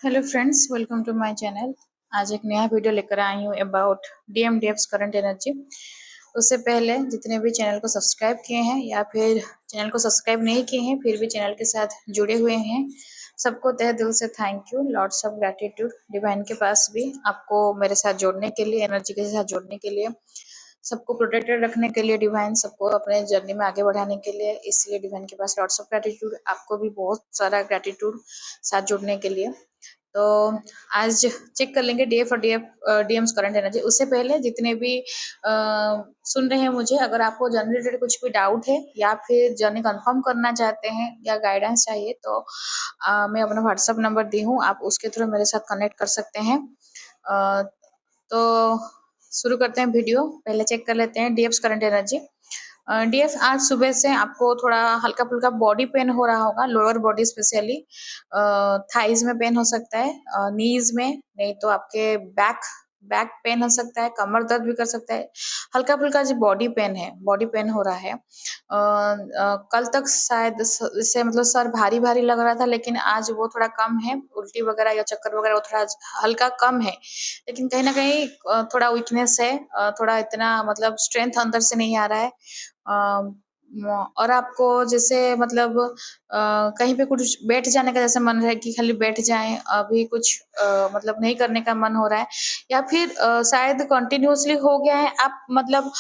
Hello friends, welcome to my channel. आज एक नया वीडियो लेकर आई हूँ अबाउट डीएमडीएफ्स करंट एनर्जी। उससे पहले जितने भी चैनल को सब्सक्राइब किए हैं या फिर चैनल को सब्सक्राइब नहीं किए हैं फिर भी चैनल के साथ जुड़े हुए हैं, सबको तहे दिल से thank you, lots of gratitude. Divine के पास भी आपको मेरे साथ जोड़ने के लिए, एनर्जी के साथ जोड़ने के लिए, सबको प्रोटेक्टेड रखने के लिए, डिवाइन सबको अपने जर्नी में आगे बढ़ाने के लिए, इसलिए डिवाइन के पास लॉट्स ऑफ ग्रैटिट्यूड। आपको भी बहुत सारा ग्रैटिट्यूड साथ जुड़ने के लिए। तो आज चेक कर लेंगे डीएफ और डीएम्स करंट एनर्जी। उससे पहले जितने भी सुन रहे हैं मुझे, अगर आपको जर्नी रिलेटेड कुछ भी डाउट है या फिर जर्नी कंफर्म करना चाहते हैं या गाइडेंस चाहिए तो मैं अपना व्हाट्सएप नंबर दी हूँ, आप उसके थ्रू मेरे साथ कनेक्ट कर सकते हैं। तो शुरू करते हैं वीडियो। पहले चेक कर लेते हैं डीएफ्स करंट एनर्जी। डीएफ, आज सुबह से आपको थोड़ा हल्का फुल्का बॉडी पेन हो रहा होगा, लोअर बॉडी स्पेशली, थाइज में पेन हो सकता है, नीज में, नहीं तो आपके बैक बैक पेन हो सकता है, कमर दर्द भी कर सकता है। हल्का फुल्का जो बॉडी पेन है, बॉडी पेन हो रहा है। कल तक शायद इससे मतलब सर भारी भारी लग रहा था, लेकिन आज वो थोड़ा कम है। उल्टी वगैरह या चक्कर वगैरह वो थोड़ा हल्का कम है, लेकिन कहीं ना कहीं थोड़ा वीकनेस है, थोड़ा इतना मतलब स्ट्रेंथ अंदर से नहीं आ रहा है। और आपको जैसे मतलब कहीं पे कुछ बैठ जाने का जैसे मन है कि खाली बैठ जाएं, अभी कुछ मतलब नहीं करने का मन हो रहा है, या फिर शायद कंटिन्यूअसली हो गया है। आप मतलब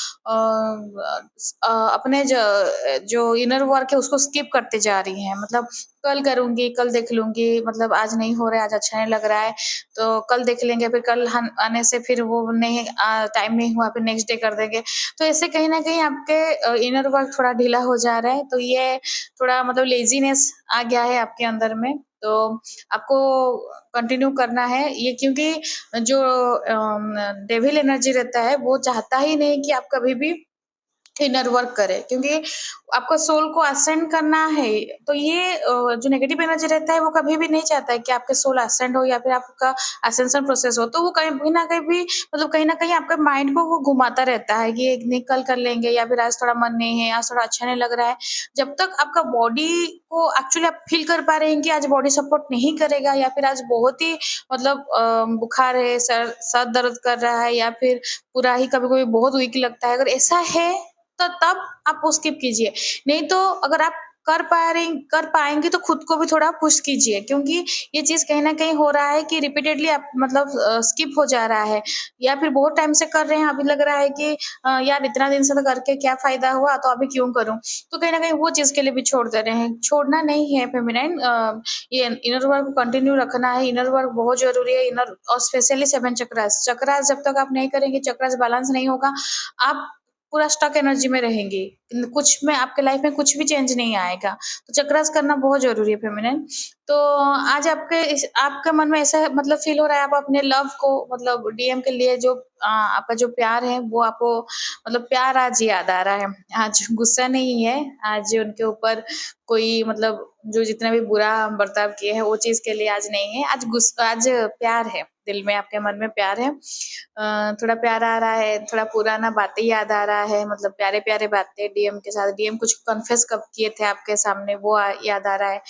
अपने जो इनर वर्क है उसको स्किप करते जा रही हैं, मतलब कल करूंगी, कल देख लूंगी, मतलब आज नहीं हो रहा है, आज अच्छा नहीं लग रहा है तो कल देख लेंगे, फिर कल आने से फिर वो नहीं, टाइम नहीं हुआ, फिर नेक्स्ट डे कर देंगे। तो ऐसे कहीं ना कहीं आपके इनर वर्क थोड़ा ढीला हो जा रहा है, तो ये थोड़ा मतलब लेजीनेस आ गया है आपके अंदर में। तो आपको कंटिन्यू करना है ये, क्योंकि जो डेविल एनर्जी रहता है वो चाहता ही नहीं कि आप कभी भी इनर वर्क करे, क्योंकि आपको सोल को असेंड करना है। तो ये जो नेगेटिव एनर्जी रहता है वो कभी भी नहीं चाहता है कि आपके सोल असेंड हो या फिर आपका असेंशन प्रोसेस हो। तो वो कहीं ना कहीं भी मतलब कहीं ना कहीं आपके माइंड को वो घुमाता रहता है कि नहीं कल कर लेंगे, या फिर आज थोड़ा मन नहीं है, आज थोड़ा अच्छा नहीं लग रहा है। जब तक आपका बॉडी को एक्चुअली आप फील कर पा रहे हैं कि आज बॉडी सपोर्ट नहीं करेगा, या फिर आज बहुत ही मतलब बुखार है, सर दर्द कर रहा है, या फिर पूरा ही कभी कभी बहुत वीक लगता है, अगर ऐसा है तो तब आप वो स्किप कीजिए। नहीं तो अगर आप कर पाएंगे तो खुद को भी थोड़ा पुश कीजिए, क्योंकि ये चीज कहीं ना कहीं हो रहा है कि रिपीटेडली आप मतलब स्किप हो जा रहा है, या फिर बहुत टाइम से कर रहे हैं, अभी लग रहा है कि यार इतना दिन से तो करके क्या फायदा हुआ, तो अभी क्यों करूं। तो कहीं ना कहीं वो चीज के लिए भी छोड़ दे रहे हैं। छोड़ना नहीं है फेमिनाइन, ये इनर वर्क को कंटिन्यू रखना है। इनर वर्क बहुत जरूरी है, इनर और स्पेशली 7 चक्रास। चक्रास जब तक आप नहीं करेंगे, चक्रास बैलेंस नहीं होगा, आप पूरा स्टक एनर्जी में रहेंगी, कुछ में आपके लाइफ में कुछ भी चेंज नहीं आएगा। तो चक्रास करना बहुत जरूरी है फेमिनिन। तो आज आपके मन में ऐसा मतलब फील हो रहा है, आप अपने लव को मतलब डीएम के लिए जो आपका जो प्यार है वो आपको मतलब प्यार आज याद आ रहा है। आज गुस्सा नहीं है, आज उनके ऊपर कोई मतलब जो जितना भी बुरा बर्ताव किए हैं वो चीज के लिए आज नहीं है, आज प्यार है, दिल में आपके मन में प्यार है। थोड़ा प्यार आ रहा है, थोड़ा पुराना बातें याद आ रहा है, मतलब प्यारे प्यारे बातें डीएम के साथ। डीएम कुछ कन्फेस कब किए थे आपके सामने वो याद आ रहा है,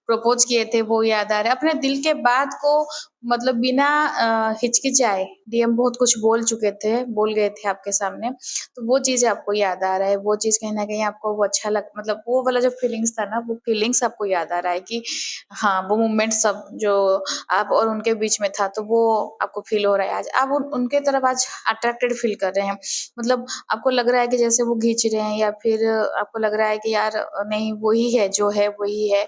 प्रपोज किए थे वो याद आ रहा है, अपने दिल के बात को मतलब बिना हिचकिचाए डीएम बहुत कुछ बोल चुके थे, बोल गए थे आपके सामने। तो वो चीज आपको याद आ रहा है, वो चीज कहीं ना कहीं आपको वो अच्छा लग मतलब वो वाला जो फीलिंग्स था ना, वो फीलिंग्स आपको याद आ रहा है कि हाँ वो मोमेंट सब जो आप और उनके बीच में था, तो वो आपको फील हो रहा है। आज आप उनके तरफ आज अट्रैक्टेड फील कर रहे हैं, मतलब आपको लग रहा है कि जैसे वो खींच रहे हैं, या फिर आपको लग रहा है कि यार नहीं वही है, जो है वही है।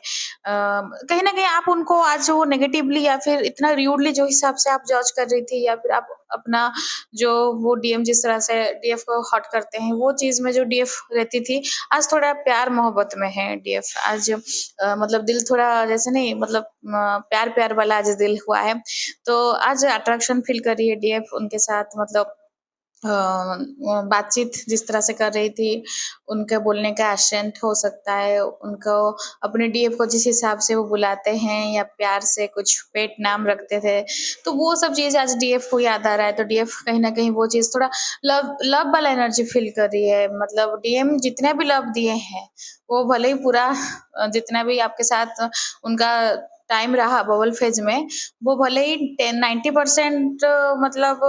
कहीं ना कहीं आप उनको आज वो नेगेटिवली या फिर इतना र्यूडली जो हिसाब से आप जज कर रही थी, या फिर आप अपना जो वो डीएम जिस तरह से डीएफ को हॉट करते हैं वो चीज में जो डीएफ रहती थी, आज थोड़ा प्यार मोहब्बत में है डीएफ। आज मतलब दिल थोड़ा जैसे नहीं मतलब प्यार प्यार वाला आज दिल हुआ है। तो आज अट्रैक्शन फील कर रही है डीएफ उनके साथ, मतलब बातचीत जिस तरह से कर रही थी, उनके बोलने का एक्सेंट हो सकता है, उनको अपने डीएफ को जिस हिसाब से वो बुलाते हैं या प्यार से कुछ पेट नाम रखते थे, तो वो सब चीज आज डीएफ को याद आ रहा है। तो डीएफ कहीं ना कहीं वो चीज थोड़ा लव लव वाला एनर्जी फील कर रही है, मतलब डीएम जितने भी लव दिए हैं वो भले ही पूरा जितना भी आपके साथ उनका टाइम रहा बबल फेज में, वो भले ही 90% मतलब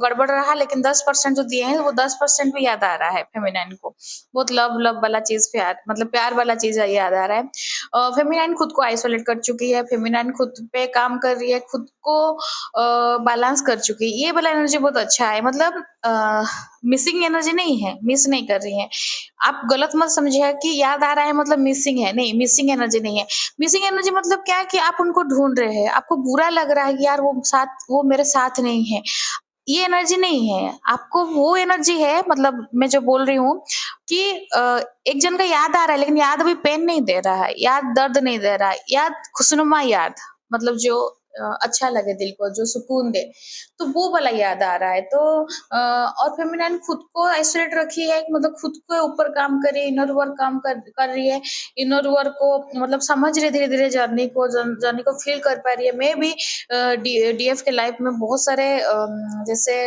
गड़बड़ रहा, लेकिन 10% जो दिए हैं वो 10% भी याद आ रहा है फेमिनाइन को। बहुत लव लव वाला चीज, प्यार मतलब प्यार वाला चीज याद आ रहा है। फेमिनाइन खुद को आइसोलेट कर चुकी है, फेमिनाइन खुद पे काम कर रही है, खुद को बैलेंस कर चुकी है। ये वाला एनर्जी बहुत अच्छा है, मतलब मिसिंग एनर्जी नहीं है, मिस नहीं कर रही है। आप गलत मत समझिए कि याद आ रहा है मतलब मिसिंग है, नहीं, मिसिंग एनर्जी नहीं है। मिसिंग एनर्जी मतलब क्या है कि आप उनको ढूंढ रहे हैं, आपको बुरा लग रहा है कि यार वो मेरे साथ नहीं है, ये एनर्जी नहीं है। आपको वो एनर्जी है, मतलब मैं जो बोल रही हूँ कि एक जन का याद आ रहा है, लेकिन याद अभी पेन नहीं दे रहा है, याद दर्द नहीं दे रहा है, याद खुशनुमा याद, मतलब जो अच्छा लगे दिल को, जो सुकून दे, तो वो वाला याद आ रहा है। तो और फेमिनिन खुद को आइसोलेट रखी है, मतलब खुद के ऊपर काम कर रही है, इनर वर्क काम कर रही है, इनर वर्क को मतलब समझ रही है, धीरे धीरे जर्नी को फील कर पा रही है। मैं भी डीएफ के लाइफ में बहुत सारे जैसे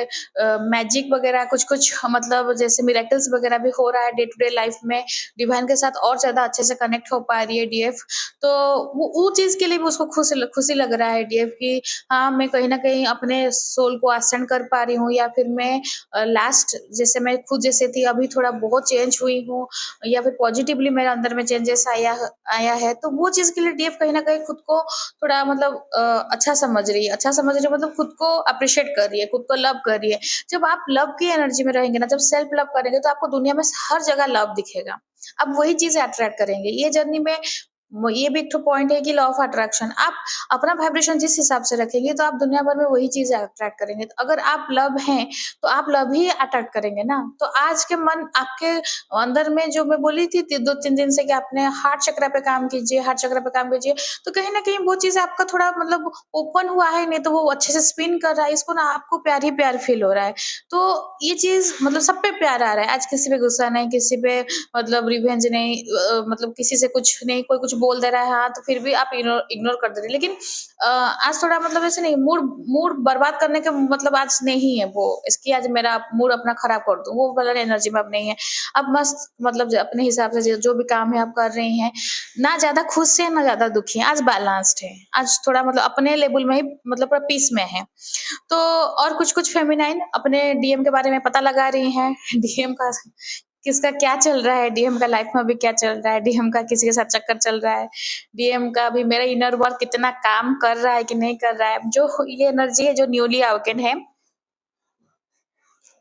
मैजिक वगैरह कुछ कुछ, मतलब जैसे मिरेकल्स वगैरह भी हो रहा है डे टू डे लाइफ में, डिवाइन के साथ और ज्यादा अच्छे से कनेक्ट हो पा रही है डीएफ। तो वो चीज के लिए भी उसको खुशी लग रहा है डीएफ की, हाँ मैं कहीं ना कहीं अपने सोल को असेंड कर पा रही हूँ, या फिर मैं लास्ट जैसे मैं खुद जैसे थी अभी थोड़ा बहुत चेंज हुई हूँ, या फिर पॉजिटिवली मेरे अंदर में चेंजेस आया है। तो वो चीज के लिए डीएफ कहीं ना कहीं खुद को थोड़ा मतलब अच्छा समझ रही है, अच्छा समझ रही है मतलब खुद को अप्रिशिएट कर रही है, खुद को लव कर रही है। जब आप लव की एनर्जी में रहेंगे ना, जब सेल्फ लव करेंगे, तो आपको दुनिया में हर जगह लव दिखेगा। आप वही चीजें अट्रैक्ट करेंगे। ये जर्नी में ये भी एक तो पॉइंट है कि लॉ ऑफ अट्रैक्शन, आप अपना वाइब्रेशन जिस हिसाब से रखेंगे, तो आप दुनिया भर में वही चीजें अट्रैक्ट करेंगे। तो अगर आप लव हैं, तो आप लव ही अट्रैक्ट करेंगे ना। तो आज के मन आपके अंदर में, जो मैं बोली थी 2-3 दिन से कि आपने हार्ट चक्र पे काम कीजिए, हार्ट चक्र पे काम कीजिए, तो कहीं ना कहीं वो चीज आपका थोड़ा मतलब ओपन हुआ है, नहीं तो वो अच्छे से स्पिन कर रहा है, इसको ना आपको प्यार ही प्यार फील हो रहा है। तो ये चीज मतलब सब पे प्यार आ रहा है। आज किसी पे गुस्सा नहीं, किसी पे मतलब रिवेंज नहीं, मतलब किसी से कुछ नहीं, कोई कुछ बोल दे रहा है, हाँ, तो फिर भी आप इग्नोर कर दे रहे हैं। लेकिन आज थोड़ा मतलब ऐसे नहीं, मूड मूड बर्बाद करने का मतलब आज नहीं है वो, इसकी आज मेरा मूड अपना खराब कर दूं, वो वाला एनर्जी में अब नहीं है। अब मस्त मतलब अपने हिसाब से जो भी काम है आप कर रहे हैं, ना ज्यादा खुश है ना ज्यादा दुखी है, आज बैलेंस्ड है, आज थोड़ा मतलब अपने लेवल में ही मतलब पूरा पीस में है। तो और कुछ कुछ फेमिनाइन अपने डीएम के बारे में पता लगा रही हैं डीएम का किसका क्या चल रहा है, डीएम का लाइफ में अभी क्या चल रहा है, डीएम का किसी के साथ चक्कर चल रहा है, डीएम का अभी मेरा इनर वर्क कितना काम कर रहा है कि नहीं कर रहा है। जो ये एनर्जी है जो न्यूली अवेकन है,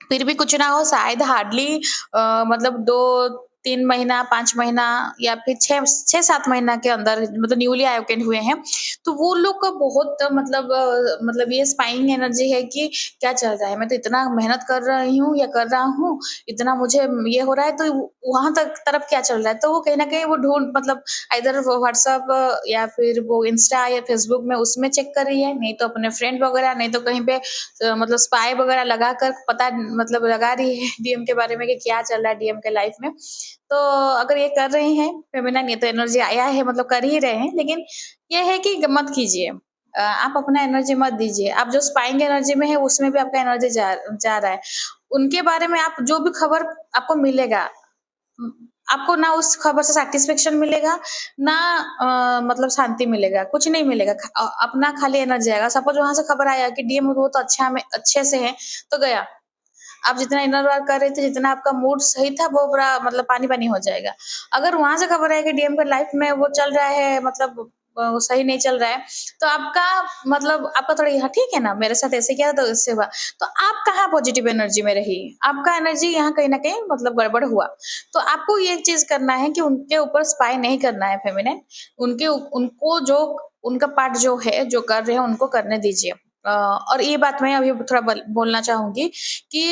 फिर भी कुछ ना हो, शायद हार्डली मतलब 2-3 महीना, 5 महीना, या फिर 6-7 महीना के अंदर मतलब न्यूली अवेकन हुए हैं। तो वो लोग का बहुत मतलब ये स्पाइंग एनर्जी है कि क्या चल रहा है, मैं तो इतना मेहनत कर रही हूँ या कर रहा हूँ, इतना मुझे ये हो रहा है, तो वहां तक तरफ क्या चल रहा है। तो वो कहीं ना कहीं वो ढूंढ मतलब इधर व्हाट्सअप या फिर वो इंस्टा या फेसबुक में उसमें चेक कर रही है, नहीं तो अपने फ्रेंड वगैरह, नहीं तो कहीं पे मतलब स्पाई वगैरह लगा कर पता मतलब लगा रही है डीएम के बारे में कि क्या चल रहा है डीएम के लाइफ में। तो अगर ये कर रही हैं फेमिनिन, ये तो एनर्जी आया है, मतलब कर ही रहे हैं, लेकिन ये है कि मत कीजिए। आप अपना एनर्जी मत दीजिए। आप जो स्पाइंग एनर्जी में है उसमें भी आपका एनर्जी जा रहा है। उनके बारे में आप जो भी खबर आपको मिलेगा, आपको ना उस खबर से सैटिस्फैक्शन मिलेगा, ना मतलब शांति मिलेगा, कुछ नहीं मिलेगा। अपना खाली एनर्जी आएगा। सपोज वहां से खबर आया कि डीएम वो तो अच्छे से है, तो गया। आप जितना इनर वर्क कर रहे थे, जितना आपका मूड सही था, वो पूरा मतलब पानी पानी हो जाएगा। अगर वहां से खबर है कि डीएम का लाइफ में वो चल रहा है, मतलब वो सही नहीं चल रहा है, तो आपका मतलब आपका थोड़ा यहाँ ठीक है ना, मेरे साथ ऐसे किया तो इससे हुआ, तो आप कहाँ पॉजिटिव एनर्जी में रही, आपका एनर्जी यहाँ कहीं ना कहीं मतलब गड़बड़ हुआ। तो आपको ये चीज करना है कि उनके ऊपर स्पाई नहीं करना है फेमिनिन, उनको जो उनका पार्ट जो है जो कर रहे हैं उनको करने दीजिए। और ये बात मैं अभी थोड़ा बोलना चाहूंगी कि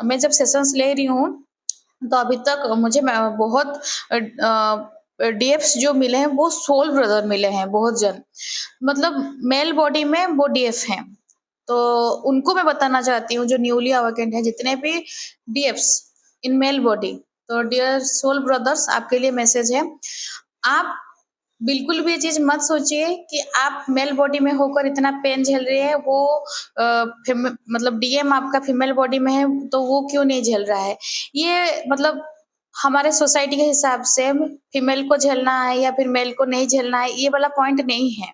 मैं जब सेशंस ले रही हूँ, तो अभी तक मुझे बहुत डीएफ्स जो मिले हैं वो सोल ब्रदर मिले हैं, बहुत जन, मतलब मेल बॉडी में वो डीएफ हैं। तो उनको मैं बताना चाहती हूँ जो न्यूली अवेकेंड है, जितने भी डीएफ्स इन मेल बॉडी, तो डियर सोल ब्रदर्स, आपके लिए मैसेज है। आप बिल्कुल भी ये चीज मत सोचिए कि आप मेल बॉडी में होकर इतना पेन झेल रहे हैं, वो मतलब डीएम आपका फीमेल बॉडी में है, तो वो क्यों नहीं झेल रहा है। ये मतलब हमारे सोसाइटी के हिसाब से फीमेल को झेलना है या फिर मेल को नहीं झेलना है, ये वाला पॉइंट नहीं है।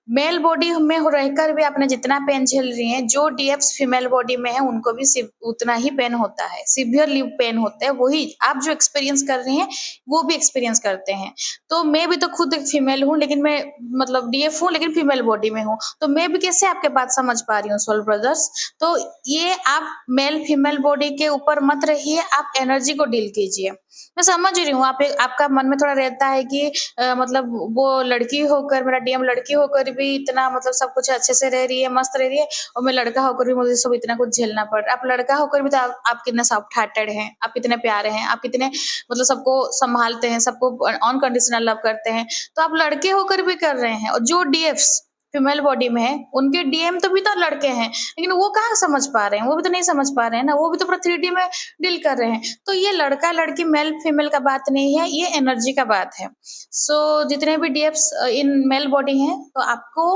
मेल बॉडी में हो रहकर भी आपने जितना पेन झेल रही हैं, जो डीएफ्स फीमेल बॉडी में है उनको भी सिर्फ उतना ही पेन होता है, सीवियरली पेन होता है, वही आप जो एक्सपीरियंस कर रही हैं, वो भी एक्सपीरियंस करते हैं। तो मैं भी तो खुद एक फीमेल हूँ, लेकिन मैं मतलब डीएफ हूँ, लेकिन फीमेल बॉडी में हूँ, तो मैं भी कैसे आपके बात समझ पा रही हूँ सोल ब्रदर्स। तो ये आप मेल फीमेल बॉडी के ऊपर मत रहिए, आप एनर्जी को डील कीजिए। मैं समझ रही हूँ, आपका मन में थोड़ा रहता है कि मतलब वो लड़की होकर, मेरा डीएम लड़की होकर भी इतना मतलब सब कुछ अच्छे से रह रही है, मस्त रह रही है, और मैं लड़का होकर भी मुझे सब इतना कुछ झेलना पड़ रहा है। आप लड़का होकर भी तो आप कितने सॉफ्ट हार्टेड हैं, आप कितने प्यारे हैं, आप कितने मतलब सबको संभालते हैं, सबको अनकंडीशनल लव करते हैं। तो आप लड़के होकर भी कर रहे हैं, और जो डीएफ्स फीमेल बॉडी में है, उनके डीएम तो भी तो लड़के हैं, लेकिन वो कहाँ समझ पा रहे हैं, वो भी तो नहीं समझ पा रहे हैं ना, वो भी तो पूरा 3D में डील कर रहे हैं। तो ये लड़का लड़की मेल फीमेल का बात नहीं है, ये एनर्जी का बात है। सो जितने भी डीएफ्स इन मेल बॉडी हैं, तो आपको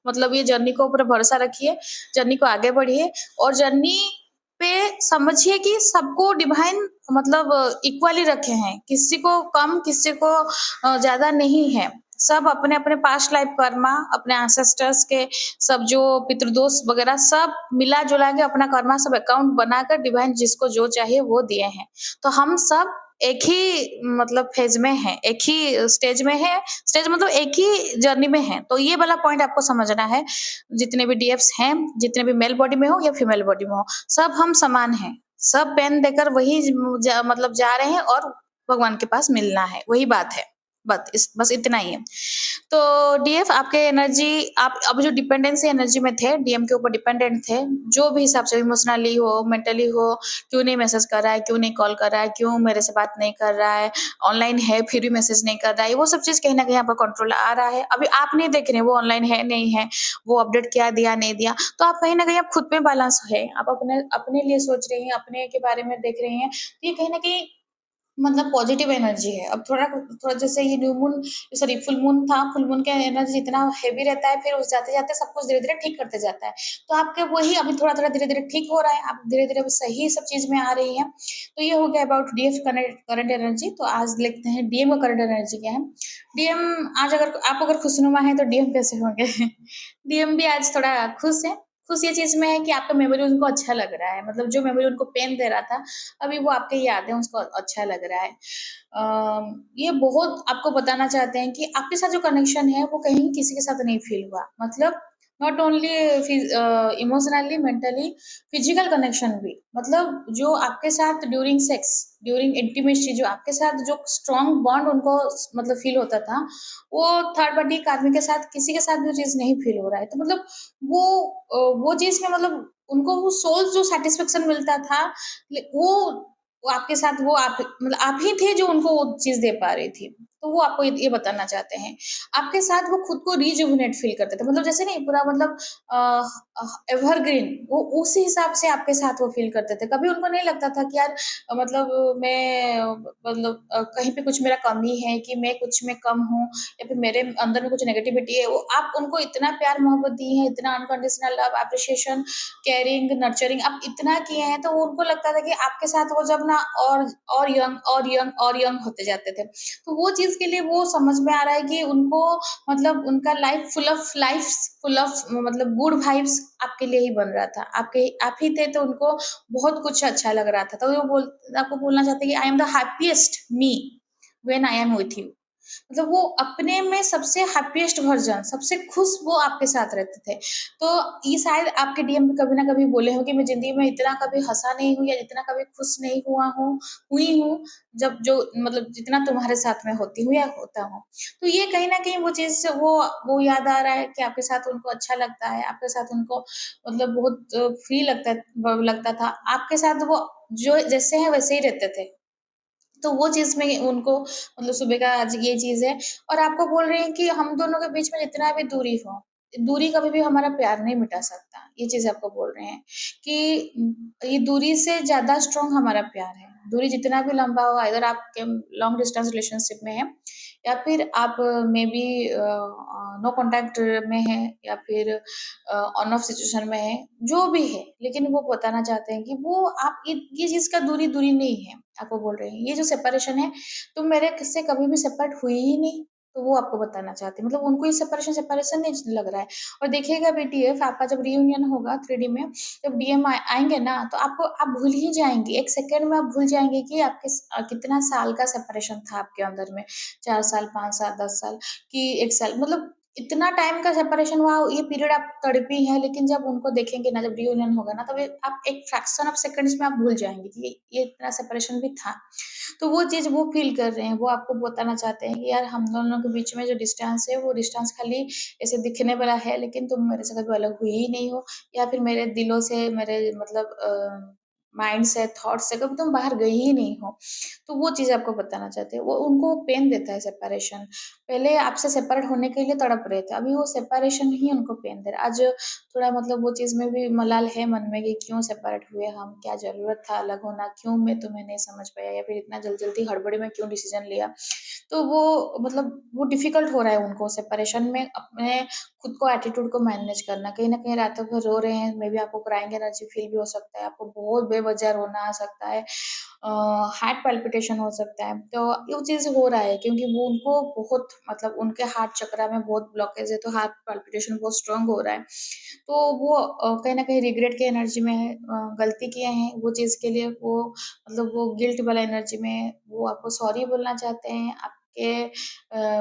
मतलब ये जर्नी को ऊपर भरोसा रखिए, जर्नी को आगे बढ़िए, और जर्नी पे समझिए कि सबको डिवाइन मतलब इक्वली रखे हैं, किसी को कम, किसी को ज़्यादा नहीं है। सब अपने-अपने पास्ट लाइफ कर्मा, अपने एंसेस्टर्स के सब जो पितृदोष वगैरह सब मिला-जुला के अपना कर्मा सब अकाउंट बनाकर डिवाइन जिसको जो चाहिए वो दिए हैं। तो हम सब एक ही मतलब फ़ेज़ में हैं, एक ही स्टेज में हैं, स्टेज मतलब एक ही जर्नी में हैं। तो ये वाला पॉइंट आपको समझना है, जितने भी डीएफ्स हैं, जितने भी मेल बॉडी में हो या फीमेल बॉडी में हो, सब हम समान हैं। सब पेन देकर वही मतलब जा रहे हैं, और भगवान के पास मिलना है, वही बात है। बस इतना ही है। तो डीएफ आपके एनर्जी, आप अब जो डिपेंडेंसी एनर्जी में थे, डीएम के ऊपर डिपेंडेंट थे, जो भी हिसाब से इमोशनली हो, मेंटली हो, क्यों नहीं मैसेज कर रहा है, क्यों नहीं कॉल कर रहा है, क्यों मेरे से बात नहीं कर रहा है, ऑनलाइन है फिर भी मैसेज नहीं कर रहा है, वो सब चीज़ कहीं न कहीं आपका कंट्रोल आ रहा है। अभी आप नहीं देख रहे हैं वो ऑनलाइन है, नहीं है, वो अपडेट क्या दिया, नहीं दिया, तो आप कहीं न कहीं आप खुद में बैलेंस है, आप अपने अपने लिए सोच रही हैं, अपने के बारे में देख रही हैं, तो ये कहीं न कहीं मतलब पॉजिटिव एनर्जी है। अब थोड़ा थोड़ा जैसे ये new moon, sorry full moon था, फुल मून का एनर्जी इतना हेवी रहता है, फिर उस जाते-जाते सब कुछ धीरे-धीरे ठीक करते जाता है। तो आपके वही अभी थोड़ा-थोड़ा धीरे-धीरे ठीक हो रहा है, आप धीरे-धीरे अब सही सब चीज़ में आ रही हैं। तो ये हो गया अबाउट डीएफ करंट एनर्जी। तो आज देखते हैं डीएम का करंट एनर्जी क्या है। डीएम आज अगर आप अगर खुशनुमा हैं तो डीएम कैसे होंगे? डीएम भी आज थोड़ा खुश है। खुश ये चीज़ में है कि आपका मेमोरी उनको अच्छा लग रहा है, मतलब जो मेमोरी उनको पेन दे रहा था, अभी वो आपकी यादें उसको अच्छा लग रहा है। ये बहुत आपको बताना चाहते हैं कि आपके साथ जो कनेक्शन है वो कहीं किसी के साथ नहीं फ़ील हुआ। मतलब not only emotionally, mentally, physical connection भी। मतलब जो आपके साथ ड्यूरिंग सेक्स, ड्यूरिंग इंटिमेसी जो आपके साथ जो स्ट्रॉन्ग बॉन्ड उनको मतलब फ़ील होता था, वो थर्ड पार्टी एक आदमी के साथ किसी के साथ भी वो चीज़ नहीं फ़ील हो रहा है। तो मतलब वो वो चीज़ में मतलब उनको वो सोल जो सैटिस्फैक्शन मिलता था, वो आपके साथ वो आप मतलब आप ही थे जो उनको वो चीज़ दे पा रही थी। तो वो आपको ये बताना चाहते हैं। आपके साथ वो खुद को रिजुविनेट फ़ील करते थे। मतलब जैसे नहीं पूरा मतलब अ एवरग्रीन, वो उसी हिसाब से आपके साथ वो फ़ील करते थे। कभी उनको नहीं लगता था कि यार मतलब मैं मतलब कहीं पे कुछ मेरा कमी है, कि मैं कुछ में कम हूँ, या फिर मेरे अंदर में कुछ नेगेटिविटी है। वो आप उनको इतना प्यार मोहब्बत दी है, इतना unconditional love, appreciation, caring, nurturing आप इतना किए हैं, तो वो उनको लगता था कि आपके साथ वो जब ना और यंग और यंग और यंग होते जाते थे। तो वो चीज़ के लिए वो समझ में आ रहा है कि उनको मतलब उनका फुल ऑफ मतलब गुड वाइब्स आपके लिए ही बन रहा था। आप ही थे, तो उनको बहुत कुछ अच्छा लग रहा था। तो वो आपको बोलना चाहते हैं कि I am the happiest me when I am with you. मतलब वो अपने में सबसे हैप्पीएस्ट वर्ज़न, सबसे खुश वो आपके साथ रहते थे। तो ये शायद आपके डीएम भी कभी न कभी बोले हों कि मैं ज़िंदगी में इतना कभी हँसा नहीं हूँ, या इतना कभी खुश नहीं हुई हूँ, जब जो मतलब जितना तुम्हारे साथ में होती हूँ या होता हूँ। तो ये कहीं न कहीं वो चीज़ से वो याद आ रहा है कि आपके साथ उनको अच्छा लगता है, आपके साथ उनको मतलब बहुत फ्री लगता था। आपके साथ वो जो जैसे हैं वैसे ही रहते थे। तो वो चीज़ में उनको मतलब सुबह का आज ये चीज़ है, और आपको बोल रहे हैं कि हम दोनों के बीच में जितना भी दूरी हो, दूरी कभी भी हमारा प्यार नहीं मिटा सकता। ये चीज़ आपको बोल रहे हैं कि ये दूरी से ज़्यादा स्ट्रॉन्ग हमारा प्यार है। दूरी जितना भी लंबा हो, अगर आप के लॉन्ग डिस्टेंस रिलेशनशिप में हैं, या फिर आप मेबी नो कॉन्टैक्ट में हैं, या फिर ऑन ऑफ सिचुएशन में हैं, जो भी है, लेकिन वो बताना चाहते हैं कि वो आप ये चीज़ का दूरी नहीं है। आपको बोल रहे हैं, ये जो सेपरेशन है, तुम मेरे से कभी भी सेपरेट हुई ही नहीं। तो वो आपको बताना चाहते हैं। मतलब उनको ये सेपरेशन सेपरेशन नहीं लग रहा है। और देखिएगा बीटीएफ आपका जब रियूनियन होगा 3डी में, जब डीएम आएँगे ना, तो आपको आप भूल ही जाएँगे, 1 सेकंड में आप भूल जाएँगे कि आपके कितना साल का सेपरेशन था आपके अंदर में, 4 साल, 5 साल, 10 साल कि 1 साल, मतलब इतना टाइम का सेपरेशन हुआ, ये पीरियड आप तड़पी हैं, लेकिन जब उनको देखेंगे ना, जब रियूनियन होगा ना, तब आप एक फ्रैक्शन ऑफ सेकंड्स में आप भूल जाएँगे कि ये इतना सेपरेशन भी था। तो वो चीज़ वो फ़ील कर रहे हैं, वो आपको बताना चाहते हैं कि यार हम दोनों के बीच में जो डिस्टेंस है, वो डिस्टेंस खाली ऐसे दिखने वाला है, लेकिन तुम मेरे से कभी अलग हुई ही नहीं हो, या फिर मेरे दिलों से, मेरे मतलब माइंड से, थॉट से कभी तुम बाहर गई ही नहीं हो। तो वो चीज़ आपको बताना चाहते हैं। वो उनको पेन देता है सेपरेशन। पहले आपसे सेपरेट होने के लिए तड़प रहे थे, अभी वो सेपरेशन ही उनको पेन दे रहा है। आज थोड़ा मतलब वो चीज़ में भी मलाल है मन में कि क्यों सेपरेट हुए हम, क्या ज़रूरत था अलग होना, क्यों मैं तुम्हें नहीं समझ पाया, या फिर इतना जल्दी हड़बड़ी में क्यों डिसीज़न लिया। तो वो मतलब वो डिफ़िकल्ट हो रहा है उनको सेपरेशन में अपने खुद को एटीट्यूड को मैनेज करना। कहीं न कहीं रातों भर रो रहे हैं, मेबी आपको क्राइंग एनर्जी फ़ील भी हो सकता है, आपको बहुत बेवजह रोना आ सकता है, हार्ट पैल्पिटेशन हो सकता है। तो ये चीज़ हो रहा है क्योंकि वो उनको बहुत मतलब उनके हार्ट चक्रा में बहुत ब्लॉकेज है, तो हार्ट पैल्पिटेशन बहुत स्ट्रॉन्ग हो रहा है। तो वो कहीं न कहीं रिग्रेट की एनर्जी में है, गलती किए हैं, वो चीज़ के लिए वो मतलब वो गिल्ट वाला एनर्जी में है, वो आपको सॉरी बोलना चाहते हैं, आपके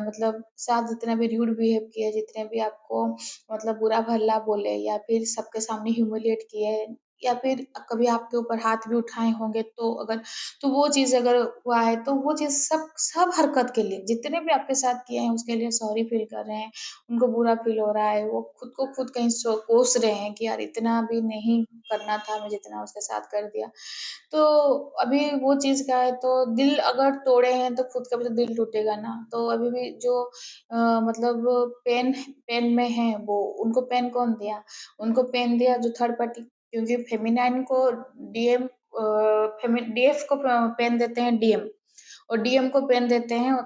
मतलब साथ जितने भी रूड बिहेव किए, जितने भी आपको मतलब बुरा-भला बोले, या फिर सबके सामने ह्यूमिलिएट किए, या फिर कभी आपके ऊपर हाथ भी उठाए होंगे, तो अगर तो वो चीज़ अगर हुआ है, तो वो चीज़ सब सब हरकत के लिए, जितने भी आपके साथ किए हैं, उसके लिए सॉरी फ़ील कर रहे हैं। उनको बुरा फ़ील हो रहा है, वो खुद को खुद कहीं कोस रहे हैं कि यार इतना भी नहीं करना था, मैं जितना उसके साथ कर दिया। तो अभी वो चीज़ क्या है, तो दिल अगर तोड़े हैं, तो खुद का भी तो दिल टूटेगा ना। तो अभी भी जो मतलब पेन में हैं वो, उनको पेन कौन दिया? उनको पेन दिया जो थर्ड पार्टी, क्योंकि फेमिनाइन को डीएफ को पेन देते हैं डीएम, और डीएम को पेन देते हैं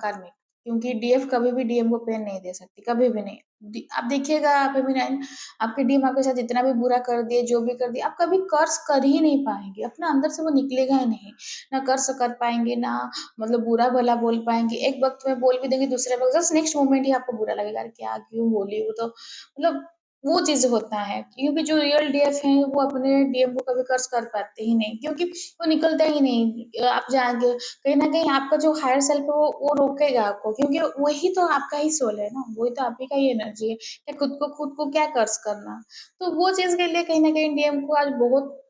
कार्मिक, क्योंकि डीएफ कभी भी डीएम को पेन नहीं दे सकती, कभी भी नहीं। आप देखिएगा फेमिनाइन, आपके डीएम आपके साथ जितना भी बुरा कर दिए, जो भी कर दिए, आप कभी कर्स कर ही नहीं पाएँगे, अपना अंदर से वो निकलेगा ही नहीं। ना कर्स कर पाएँगे, ना मतलब बुरा-भला बोल पाएँगे। एक वक़्त में बोल भी देंगे, दूसरे वक़्त जस्ट नेक्स्ट मोमेंट ही आपको बुरा लगेगा, अरे क्या क्यों बोली? वो तो मतलब वो चीज़ होता है, क्योंकि जो रियल डीएफ हैं, वो अपने डीएम को कभी कर्स कर पाते ही नहीं, क्योंकि वो निकलता ही नहीं। आप जाएँगे कहीं न कहीं, आपका जो हायर सेल्फ है, वो रोकेगा आपको, क्योंकि वही तो आपका ही सोल है ना, वही तो आप ही का ही एनर्जी है। क्या खुद को क्या कर्स करना? तो वो चीज़ के लिए कहीं न कहीं डीएम को आज बहुत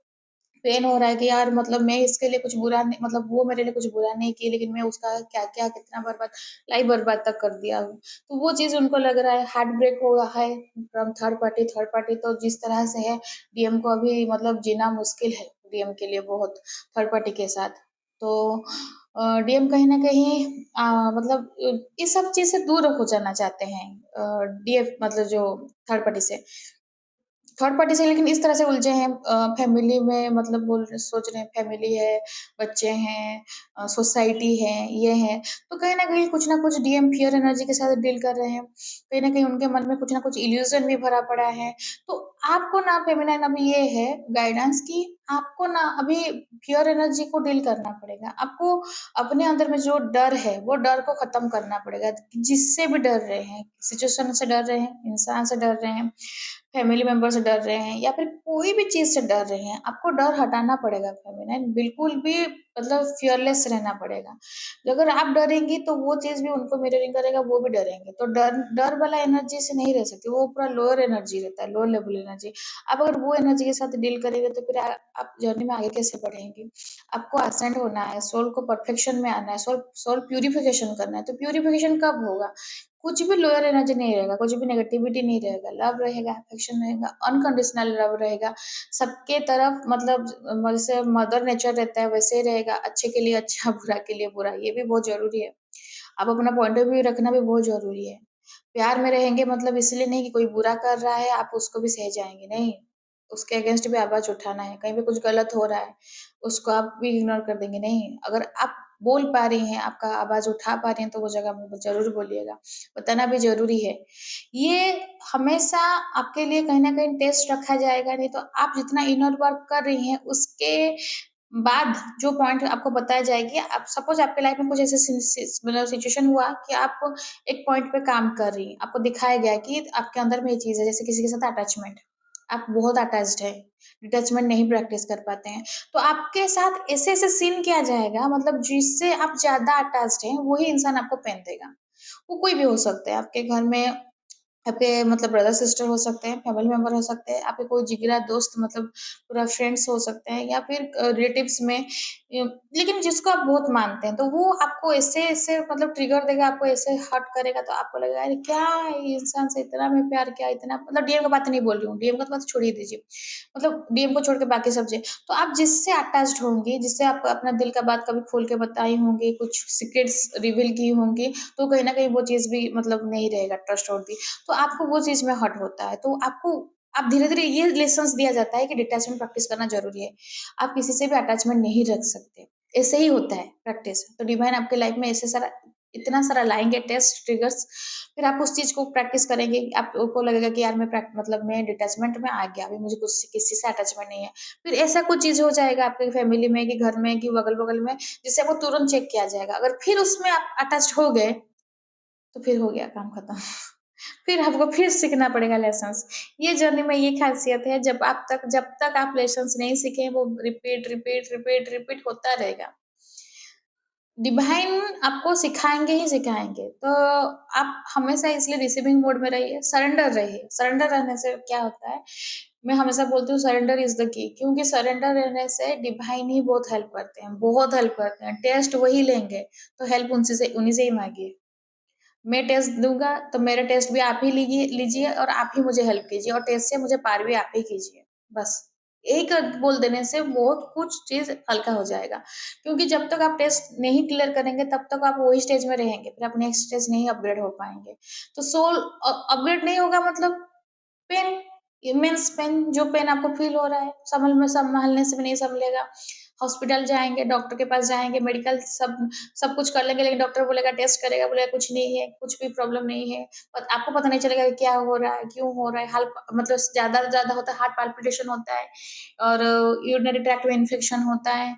पेन हो रहा है कि यार मतलब मैं इसके लिए कुछ बुरा नहीं, मतलब वो मेरे लिए कुछ बुरा नहीं की, लेकिन मैं उसका क्या-क्या कितना बर्बाद, लाइफ बर्बाद तक कर दिया हूँ। तो वो चीज़ उनको लग रहा है, हार्ट ब्रेक हुआ है फ्रॉम थर्ड पार्टी तो जिस तरह से है, डीएम को अभी मतलब जीना मुश्किल है, डीएम के लिए बहुत, थर्ड पार्टी के साथ। तो डीएम कहीं न कहीं मतलब इस सब चीज़ से दूर हो जाना चाहते हैं, डीएफ मतलब जो थर्ड पार्टी से। थर्ड पार्टी से लेकिन इस तरह से उलझे हैं, फैमिली में मतलब सोच रहे हैं फैमिली है, बच्चे हैं, सोसाइटी है, ये है। तो कहीं न कहीं कुछ न कुछ डीएम फ़ियर एनर्जी के साथ डील कर रहे हैं। कहीं न कहीं उनके मन में कुछ न कुछ इल्यूज़न भी भरा पड़ा है। तो आपको ना फेमिनाइन अभी ये है गाइडेंस कि आपको ना अभी फ़ियर एनर्जी को डील करना पड़ेगा। आपको अपने अंदर में जो डर है, वो डर को ख़त्म करना पड़ेगा। जिससे भी डर रहे हैं, सिचुएशन से डर रहे हैं, इंसान से डर रहे हैं, फैमिली मेंबर से डर रहे हैं, या फिर कोई भी चीज़ से डर रहे हैं, आपको डर हटाना पड़ेगा फेमिनाइन, बिल्कुल भी मतलब फ़ियरलेस रहना पड़ेगा। अगर आप डरेंगी, तो वो चीज़ भी उनको मिररिंग करेगा, वो भी डरेंगे। तो डर डर वाला एनर्जी से नहीं रह सकते, वो पूरा लोअर एनर्जी रहता है, लो लेवल एनर्जी। आप अगर वो एनर्जी के साथ डील करेंगे, तो फिर आप जर्नी में आगे कैसे बढ़ेंगे? आपको असेंड होना है, सोल को परफेक्शन में आना है, सोल सोल प्यूरिफिकेशन करना है, तो प्यूरिफिकेशन कब होगा? कुछ भी लोअर एनर्जी नहीं रहेगा, कुछ भी नेगेटिविटी नहीं रहेगा, लव रहेगा, अफेक्शन रहेगा, अनकंडीशनल लव रहेगा, सबके तरफ मतलब जैसे मदर नेचर रहता है, वैसे ही रहेगा, अच्छे के लिए अच्छा, बुरा के लिए बुरा, ये भी बहुत ज़रूरी है। आप अपना पॉइंट ऑफ व्यू रखना भी बहुत ज़रूरी है। प्यार में रहेंगे मतलब इसलिए नहीं कि कोई बुरा कर रहा है, आप उसको भी सह जाएँगे, नहीं। उसके अगेंस्ट भी आवाज़ उठाना है, कहीं पे कुछ गलत हो रहा है, उसको आप भी इग्नोर कर देंगे, नहीं। अगर आप बोल पा रही हैं, आपका आवाज़ उठा पा रही हैं, तो वो जगह में ज़रूर बोलिएगा, बताना भी ज़रूरी है। ये हमेशा आपके लिए कहीं न कहीं टेस्ट रखा जाएगा, नहीं तो आप जितना इनर वर्क कर रही हैं, उसके बाद जो पॉइंट आपको बताया जाएगी, आप सपोज़ आपके लाइफ में कुछ ऐसे मतलब सिचुएशन हुआ कि आप एक पॉइंट पे काम कर रही हैं, आपको दिखाया गया है कि आपके अंदर में ये चीज़ है, जैसे किसी के साथ अटैचमेंट, आप बहुत अटैच्ड हैं, डिटैचमेंट नहीं प्रैक्टिस कर पाते हैं, तो आपके साथ ऐसे-ऐसे सीन किया जाएगा मतलब जिससे आप ज़्यादा अटैच्ड हैं, वही इंसान आपको पेन देगा। वो कोई भी हो सकता है, आपके घर में आपके मतलब ब्रदर सिस्टर हो सकते हैं, फैमिली मेंबर हो सकते हैं, आपके कोई जिगरा दोस्त मतलब पूरा फ्रेंड्स हो सकते हैं या फिर रिलेटिव्स में लेकिन जिसको आप बहुत मानते हैं, तो वो आपको ऐसे-ऐसे मतलब ट्रिगर देगा, आपको ऐसे हर्ट करेगा तो आपको लगेगा अरे क्या ये इंसान से इतना मैं प्यार किया, इतना मतलब डीएम का बात नहीं बोल रही हूँ, डीएम का तो बात छोड़ ही दीजिए। मतलब डीएम को छोड़ के बाकी सब चीज़ तो आप जिससे अटैच्ड होंगी, जिससे आप अपना दिल का बात कभी खोल के बताई होंगी, कुछ सीक्रेट्स रिवील की होंगी, तो कहीं न कहीं वो चीज़ भी मतलब नहीं रहेगा ट्रस्टवर्थी। तो आपको वो चीज़ में हर्ट होता है। तो आपको आप धीरे-धीरे ये लेसन्स दिया जाता है कि डिटैचमेंट प्रैक्टिस करना ज़रूरी है। आप किसी से भी अटैचमेंट नहीं रख सकते। ऐसे ही होता है प्रैक्टिस। तो डिवाइन आपके लाइफ में ऐसे सारा इतना सारा लाएँगे टेस्ट, ट्रिगर्स फिर आप उस चीज़ को प्रैक्टिस करेंगे। आपको लगेगा कि यार मतलब मैं डिटैचमेंट में आ गया, अभी मुझे कुछ किसी से अटैचमेंट नहीं है। फिर ऐसा कुछ चीज़ हो जाएगा आपकी फैमिली में कि घर में कि अगल-बगल में जिससे आपको तुरंत चेक किया जाएगा। अगर फिर उसमें आप अटैच्ड हो गए, तो फिर हो गया काम खत्म। फिर आपको फिर सीखना पड़ेगा लेसन्स। ये जर्नी में ये ख़ासियत है जब तक आप लेसन्स नहीं सीखे वो रिपीट, रिपीट, रिपीट, रिपीट होता रहेगा। डिवाइन आपको सिखाएँगे ही सिखाएँगे। तो आप हमेशा इसलिए रिसीविंग मोड में रहिए, सरेंडर रहिए। सरेंडर रहने से क्या होता है, मैं हमेशा बोलती हूँ सरेंडर इज़ द की क्योंकि सरेंडर रहने से डिवाइन ही बहुत हेल्प करते हैं, बहुत हेल्प करते हैं। टेस्ट वही लेंगे, तो हेल्प उन्हीं से ही माँगिए। मैं टेस्ट दूँगा, तो मेरा टेस्ट भी आप ही लीजिए और आप ही मुझे हेल्प कीजिए और टेस्ट से मुझे पार भी आप ही कीजिए, बस। एक बोल देने से बहुत कुछ चीज़ हल्का हो जाएगा, क्योंकि जब तक आप टेस्ट नहीं क्लियर करेंगे, तब तक आप वही स्टेज में रहेंगे, फिर आप नेक्स्ट स्टेज नहीं अपग्रेड हो पाएँगे। तो सोल अपग्रेड नहीं होगा मतलब पेन, इमेंस पेन, जो पेन आपको फ़ील हो रहा है, सँभालने से भी नहीं सँभलेगा। हॉस्पिटल जाएँगे, डॉक्टर के पास जाएँगे, मेडिकल सब सब कुछ कर लेंगे, लेकिन डॉक्टर बोलेगा टेस्ट करेगा, बोलेगा कुछ नहीं है, कुछ भी प्रॉब्लम नहीं है। आपको पता नहीं चलेगा कि क्या हो रहा है, क्यों हो रहा है, मतलब ज़्यादा से ज़्यादा होता है, हार्ट पाल्पिटेशन होता है और यूरिनरी ट्रैक्ट में इन्फेक्शन होता है।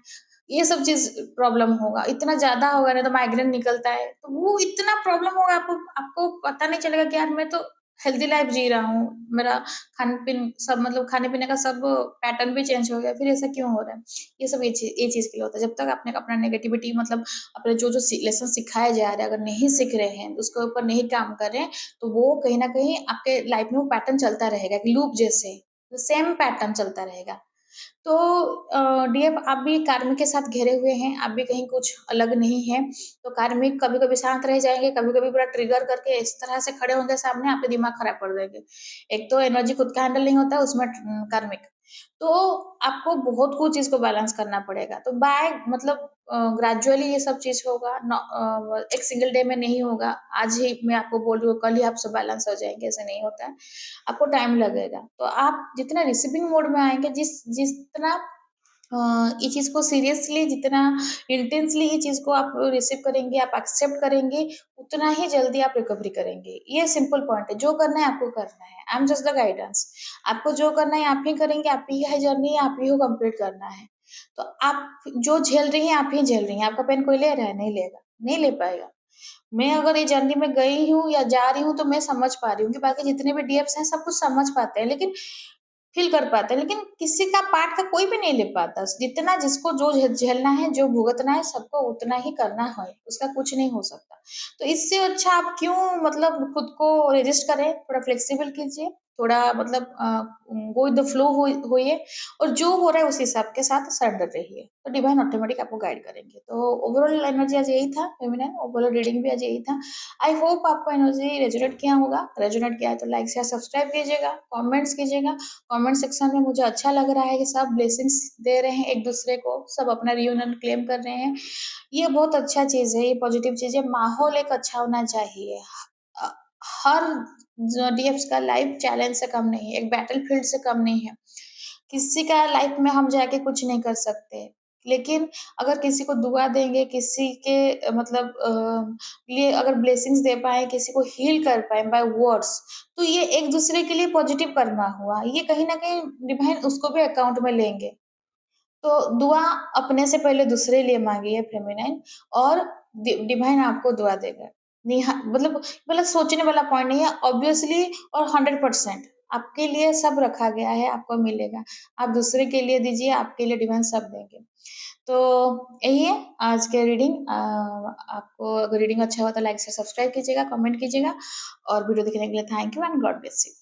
ये सब चीज़ प्रॉब्लम होगा, इतना ज़्यादा होगा ना तो माइग्रेन निकलता है, तो वो इतना प्रॉब्लम होगा आपको आपको पता नहीं चलेगा कि यार मैं तो हेल्दी लाइफ जी रहा हूँ, मेरा खान-पीन सब मतलब खाने-पीने का सब पैटर्न भी चेंज हो गया, फिर ऐसा क्यों हो रहा है? ये चीज़ के लिए होता है। जब तक आपने अपना नेगेटिविटी मतलब अपने जो-जो लेसन सिखाए जा रहे हैं, अगर नहीं सीख रहे हैं, उसके ऊपर नहीं काम कर रहे हैं, तो वो कहीं न कहीं आपके लाइफ में वो पैटर्न चलता रहेगा, एक लूप जैसे, सेम पैटर्न चलता रहेगा। तो डीएफ आप भी कार्मिक के साथ घिरे हुए हैं, आप भी कहीं कुछ अलग नहीं हैं। तो कार्मिक कभी-कभी शांत रह जाएँगे, कभी-कभी पूरा ट्रिगर करके इस तरह से खड़े होंगे सामने, आपका दिमाग खराब कर देंगे। एक तो एनर्जी खुद का हैंडल नहीं होता है, उसमें कार्मिक। तो आपको बहुत कुछ चीज़ को बैलेंस करना पड़ेगा। तो बाय मतलब ग्रेजुअली ये सब चीज़ होगा एक सिंगल डे में नहीं होगा। आज ही मैं आपको बोल रही हूँ, कल ही आप सब बैलेंस हो जाएँगे, ऐसा नहीं होता है। आपको टाइम लगेगा। तो आप जितना रिसीविंग मोड में आएँगे, जितना ये चीज़ को सीरियसली जितना इंटेंसली ये चीज़ को आप रिसीव करेंगे, आप एक्सेप्ट करेंगे, उतना ही जल्दी आप रिकवरी करेंगे। ये सिंपल पॉइंट है, जो करना है आपको करना है। I am just the guidance. आपको जो करना है आप ही करेंगे, आप ही है जर्नी आप ही को कंप्लीट करना है। तो आप जो झेल रही हैं, आप ही झेल रही हैं। आपका पेन कोई ले रहा है? नहीं लेगा, नहीं ले पाएगा। मैं अगर ये जर्नी में गई हूँ या जा रही हूँ, तो मैं समझ पा रही हूँ कि बाकी जितने भी डीएफ्स हैं, सब कुछ समझ पाते हैं, लेकिन फ़ील कर पाते हैं, लेकिन किसी का पार्ट का कोई भी नहीं ले पाता। जितना जिसको जो झेलना है, जो भुगतना है, सबको उतना ही करना है, उसका कुछ नहीं हो सकता। तो इससे अच्छा आप क्यों मतलब खुद को रेज़िस्ट करें, थोड़ा फ्लेक्सिबल कीजिए, थोड़ा मतलब गो विथ द फ्लो होइए और जो हो रहा है उस हिसाब के साथ सरेंडर रहिए। तो डिवाइन ऑटोमेटिक आपको गाइड करेंगे। तो ओवरऑल एनर्जी आज यही था फेमिनिन, ओवरऑल रीडिंग भी आज यही था। आई होप आपको एनर्जी रेज़ोनेट किया होगा। रेज़ोनेट किया है तो लाइक, शेयर, सब्सक्राइब कीजिएगा, कमेंट्स कीजिएगा। कमेंट सेक्शन में मुझे अच्छा लग रहा है कि सब ब्लेसिंग्स दे रहे हैं एक-दूसरे को, सब अपना रियूनियन क्लेम कर रहे हैं। ये बहुत अच्छा चीज़ है, ये पॉज़िटिव चीज़ है, माहौल एक अच्छा होना चाहिए। अ, हर डीएफ्स का लाइफ चैलेंज से कम नहीं है, एक बैटलफ़ील्ड से कम नहीं है। किसी का लाइफ में हम जाके कुछ नहीं कर सकते, लेकिन अगर किसी को दुआ देंगे, किसी के मतलब लिए अगर ब्लेसिंग्स दे पाएँ, किसी को हील कर पाएँ बाय वर्ड्स, तो ये एक-दूसरे के लिए पॉज़िटिव कर्मा हुआ। ये कहीं न कहीं डिवाइन उसको भी अकाउंट में लेंगे। तो दुआ अपने से पहले दूसरे लिए माँगिए फेमिनाइन, और डिवाइन आपको दुआ देगा। मतलब सोचने वाला पॉइंट नहीं है, ऑब्वियसली और 100% आपके लिए सब रखा गया है, आपको मिलेगा। आप दूसरे के लिए दीजिए, आपके लिए डिवाइन सब देंगे। तो यही है आज के रीडिंग। आपको अगर रीडिंग अच्छा हुआ तो लाइक से सब्सक्राइब कीजिएगा, कमेंट कीजिएगा, और वीडियो देखने के लिए thank you and God bless you.